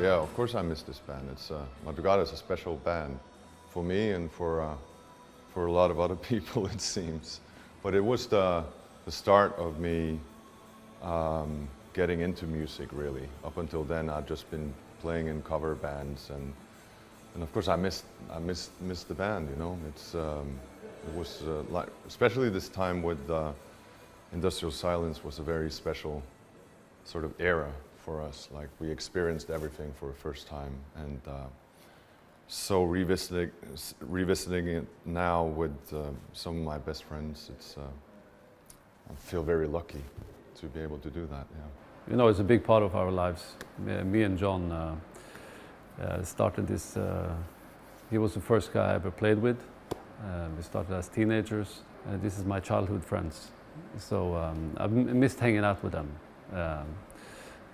Yeah, of course I miss this band. It's Madrugada is a special band for me and for a lot of other people, it seems. But it was the start of me getting into music, really. Up until then, I'd just been playing in cover bands, and of course I missed the band. You know, it was like, especially this time with Industrial Silence was a very special sort of era for us. Like, we experienced everything for the first time, and so revisiting it now with some of my best friends, I feel very lucky to be able to do that. Yeah. You know, it's a big part of our lives. Me and Jon started this. He was the first guy I ever played with. We started as teenagers. This is my childhood friends, so I've missed hanging out with them.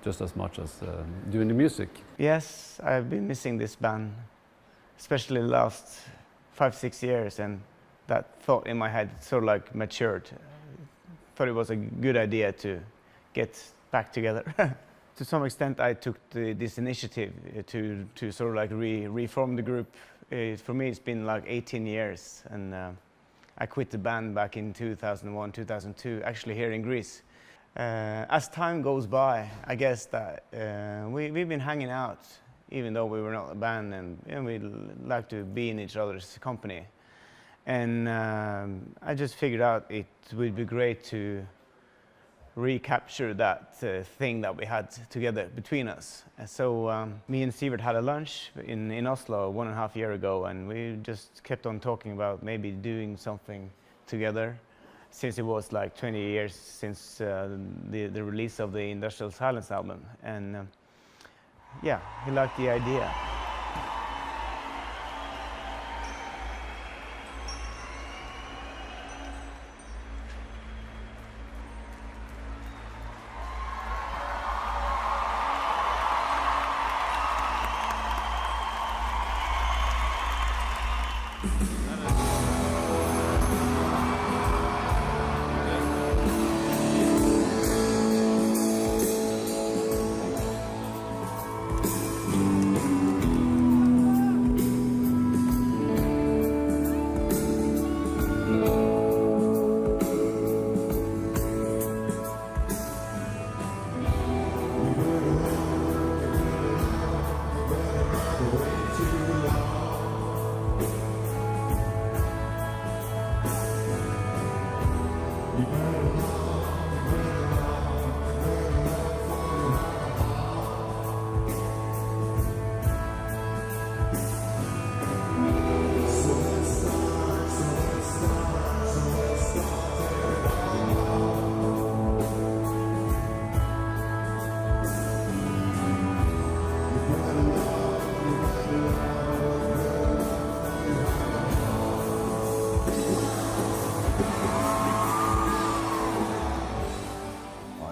Just as much as doing the music. Yes, I've been missing this band, especially the last 5-6 years, and that thought in my head sort of like matured. Thought it was a good idea to get back together. To some extent, I took this initiative to sort of like reform the group. For me, it's been like 18 years, and I quit the band back in 2001, 2002, actually here in Greece. As time goes by, I guess that we've been hanging out, even though we were not a band, and we like to be in each other's company. And I just figured out it would be great to recapture that thing that we had together between us. And so me and Sivert had a lunch in Oslo 1.5 years ago, and we just kept on talking about maybe doing something together, since it was like 20 years since the release of the Industrial Silence album. And yeah, he liked the idea.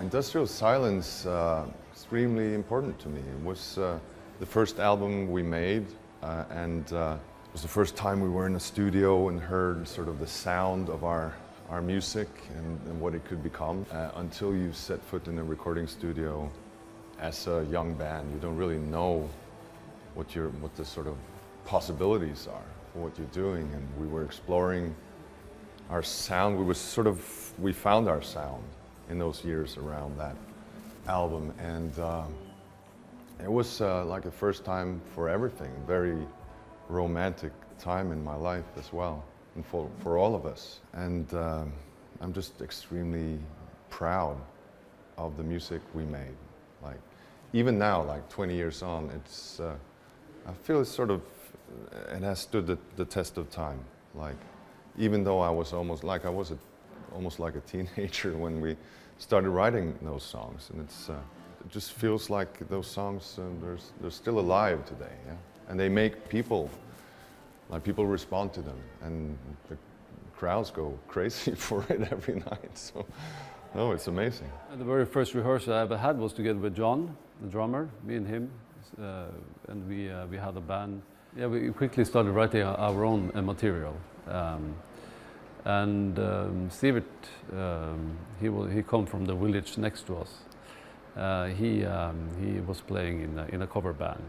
Industrial Silence, extremely important to me. It was the first album we made, and it was the first time we were in a studio and heard sort of the sound of our music and what it could become. Until you set foot in a recording studio as a young band, you don't really know what the sort of possibilities are for what you're doing. And we were exploring our sound. We found our sound in those years around that album, and it was like the first time for everything, a very romantic time in my life as well, and for all of us. And I'm just extremely proud of the music we made. Like, even now, like 20 years on, it's I feel it has stood the test of time. Like, even though I was almost like a teenager when we started writing those songs, and it just feels like those songs they're still alive today, yeah? And they make people respond to them, and the crowds go crazy for it every night. So, no, it's amazing. The very first rehearsal I ever had was together with Jon, the drummer, me and him, and we had a band. Yeah, we quickly started writing our own material. Sivert, he come from the village next to us. He was playing in a cover band,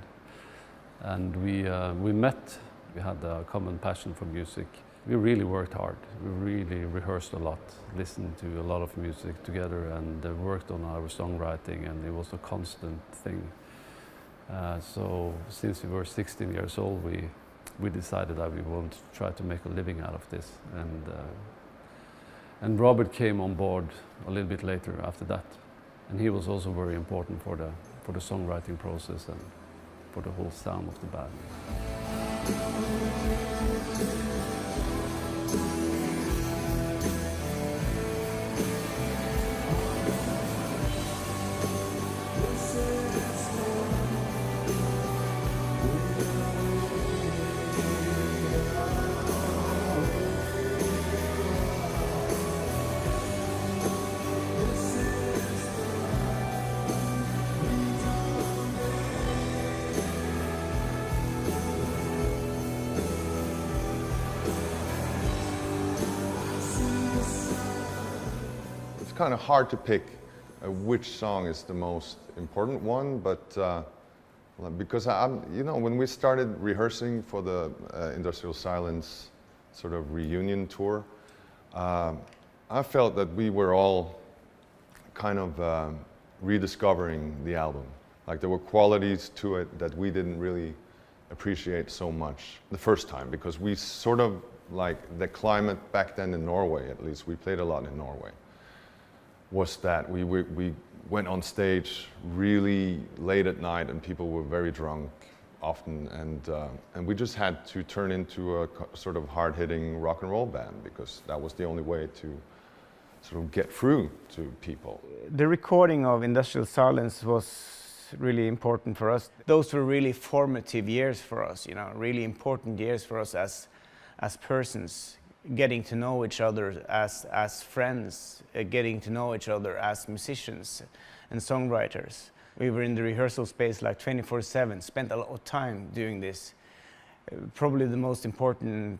and we met. We had a common passion for music. We really worked hard. We really rehearsed a lot, listened to a lot of music together, and worked on our songwriting, and it was a constant thing. So since we were 16 years old, we decided that we wanted to try to make a living out of this. And Robert came on board a little bit later after that, and he was also very important for the songwriting process and for the whole sound of the band. It's kind of hard to pick which song is the most important one, but because when we started rehearsing for the Industrial Silence sort of reunion tour, I felt that we were all kind of rediscovering the album. Like there were qualities to it that we didn't really appreciate so much the first time, because we sort of, like the climate back then in Norway, at least, we played a lot in Norway, was that we went on stage really late at night and people were very drunk often, and we just had to turn into a sort of hard-hitting rock and roll band, because that was the only way to sort of get through to people. The recording of Industrial Silence was really important for us. Those were really formative years for us, really important years for us as persons, getting to know each other as friends, getting to know each other as musicians and songwriters. We were in the rehearsal space like 24/7, spent a lot of time doing this. Probably the most important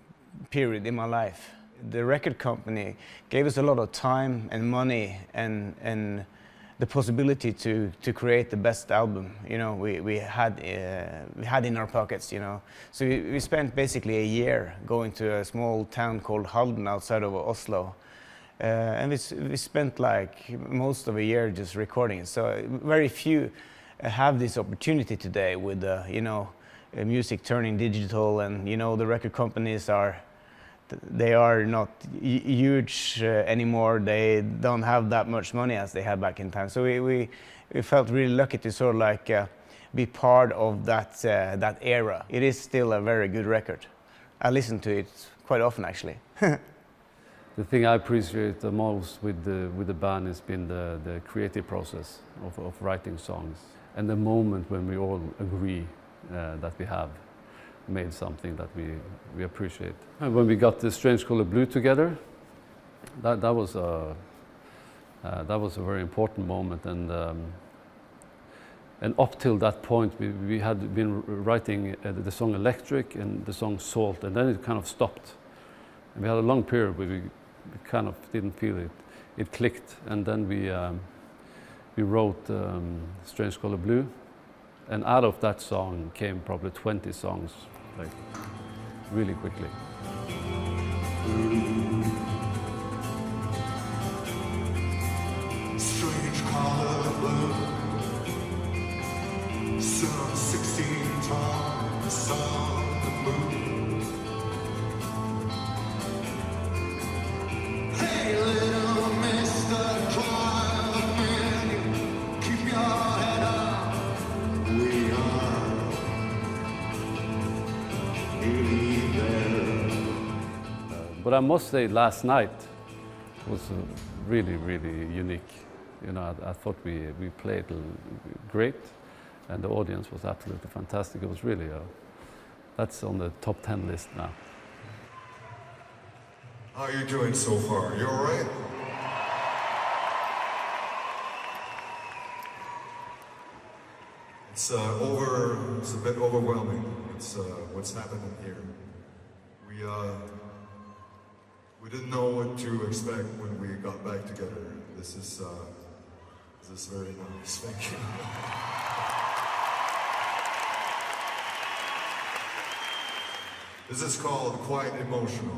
period in my life. The record company gave us a lot of time and money and the possibility to create the best album we had in our pockets. So we spent basically a year going to a small town called Halden outside of Oslo, and we spent like most of a year just recording. So very few have this opportunity today with music turning digital, and the record companies they are not huge anymore. They don't have that much money as they had back in time. So we felt really lucky to sort of like be part of that era. It is still a very good record. I listen to it quite often, actually. The thing I appreciate the most with the band has been the creative process of writing songs, and the moment when we all agree that we have made something that we appreciate. And when we got the Strange Color Blue together, that was a very important moment, and up till that point we had been writing the song Electric and the song Salt, and then it kind of stopped. And we had a long period where we kind of didn't feel it. It clicked, and then we wrote Strange Color Blue, and out of that song came probably 20 songs, like really quickly. Strange color blue, some 16 times saw the moon. Hey little mister, private man, keep your head up. We are nearly there. But I must say last night was really, really unique. You know, I thought we played great, and the audience was absolutely fantastic. It was really, that's on the top 10 list now. How are you doing so far? You all right? It's a bit overwhelming. It's what's happening here. We didn't know what to expect when we got back together. This is very nice. Thank you. This is called Quite Emotional.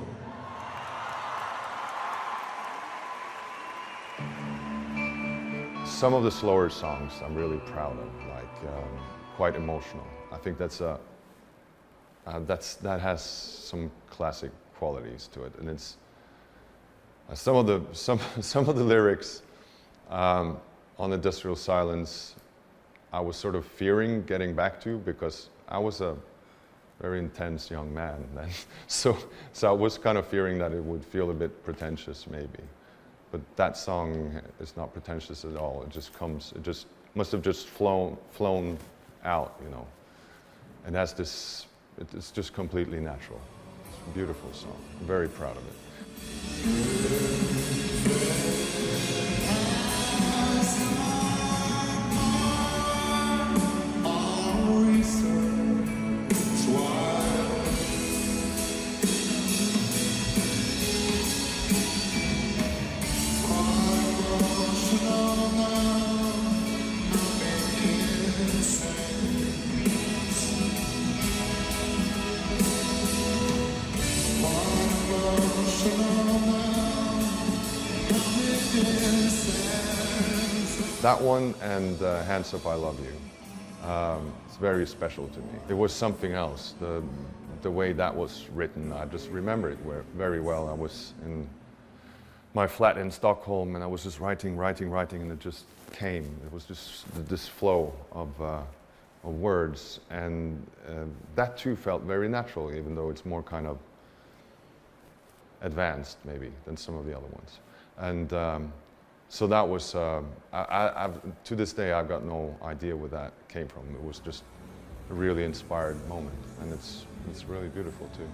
Some of the slower songs I'm really proud of, like Quite Emotional. I think that has some classic qualities to it, and it's some of the lyrics on Industrial Silence I was sort of fearing getting back to, because I was a very intense young man then. So I was kind of fearing that it would feel a bit pretentious maybe. But that song is not pretentious at all. It just must have just flown out, you know. And has this, it's just completely natural. It's a beautiful song. I'm very proud of it. That one and Hands Up, I Love You. It's very special to me. It was something else. The way that was written, I just remember it very well. I was in my flat in Stockholm and I was just writing, and it just came. It was just this flow of words, and that too felt very natural, even though it's more kind of advanced maybe than some of the other ones. And so that was, to this day, I've got no idea where that came from. It was just a really inspired moment, and it's really beautiful too.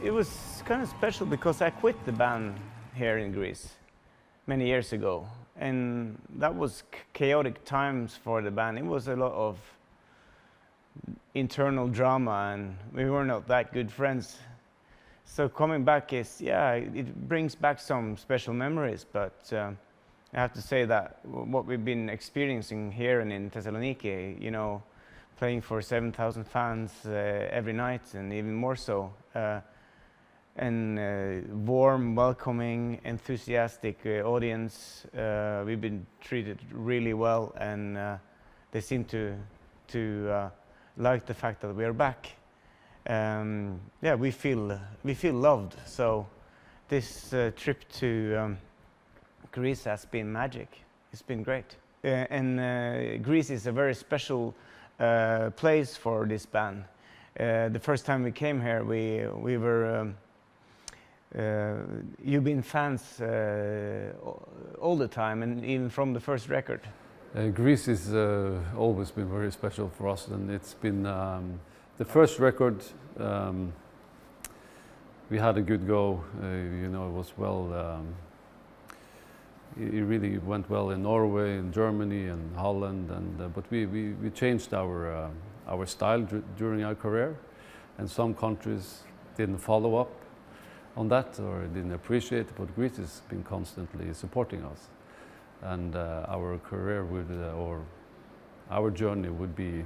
It was kind of special because I quit the band here in Greece many years ago, and that was chaotic times for the band. It was a lot of internal drama, and we were not that good friends. So coming back is, yeah, it brings back some special memories, but I have to say that what we've been experiencing here and in Thessaloniki, you know, playing for 7,000 fans every night, and even more so, and warm, welcoming, enthusiastic audience. We've been treated really well, and they seem to like the fact that we are back. Yeah, we feel loved. So this trip to Greece has been magic. It's been great, and Greece is a very special place for this band. The first time we came here, we were you've been fans all the time, and even from the first record. Greece has always been very special for us, and it's been the first record. We had a good go. You know, it was well. It really went well in Norway, in Germany, and Holland, and but we changed our style during our career, and some countries didn't follow up on that or didn't appreciate it, but Greece has been constantly supporting us, and our career would or our journey would be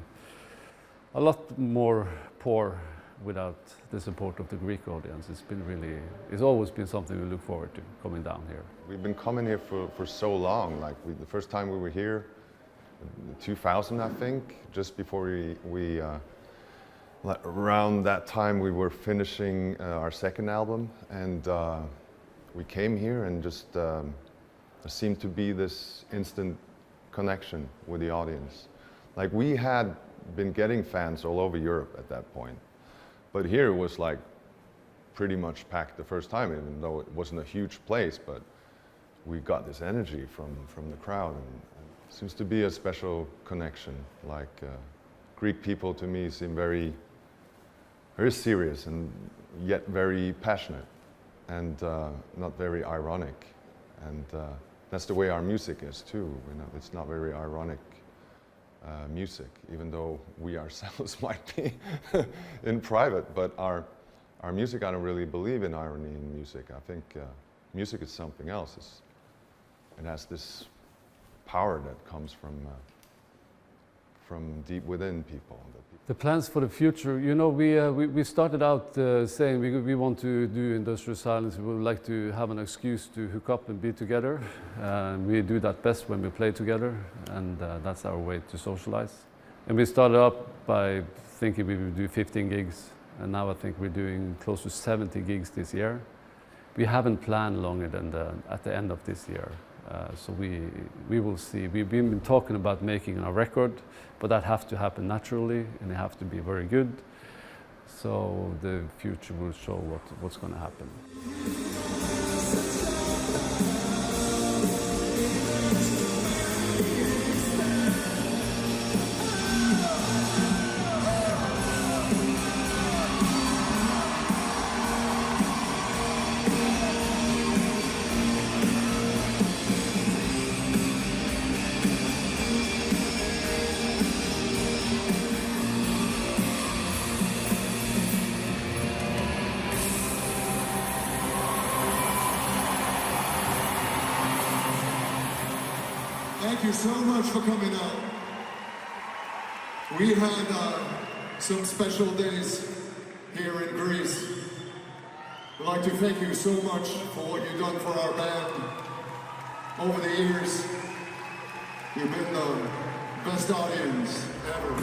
a lot more poor without the support of the Greek audience. It's always been something we look forward to, coming down here. We've been coming here for so long. Like the first time we were here, 2000, I think, just before around that time we were finishing our second album, and we came here and just there seemed to be this instant connection with the audience. Like we had been getting fans all over Europe at that point, but here it was like pretty much packed the first time, even though it wasn't a huge place, but we got this energy from the crowd, and it seems to be a special connection. Like Greek people to me seem very serious and yet very passionate, and not very ironic, and that's the way our music is too. You know, it's not very ironic music, even though we ourselves might be in private, but our music, I don't really believe in irony in music. I think music is something else. It has this power that comes from deep within people. The plans for the future, you know, we started out saying we want to do Industrial Silence. We would like to have an excuse to hook up and be together. We do that best when we play together, and that's our way to socialize. And we started up by thinking we would do 15 gigs, and now I think we're doing close to 70 gigs this year. We haven't planned longer than at the end of this year. So we will see. We've been talking about making a record, but that has to happen naturally, and it has to be very good. So the future will show what's going to happen. Thank you so much for coming out. We had some special days here in Greece. We'd like to thank you so much for what you've done for our band over the years. You've been the best audience ever.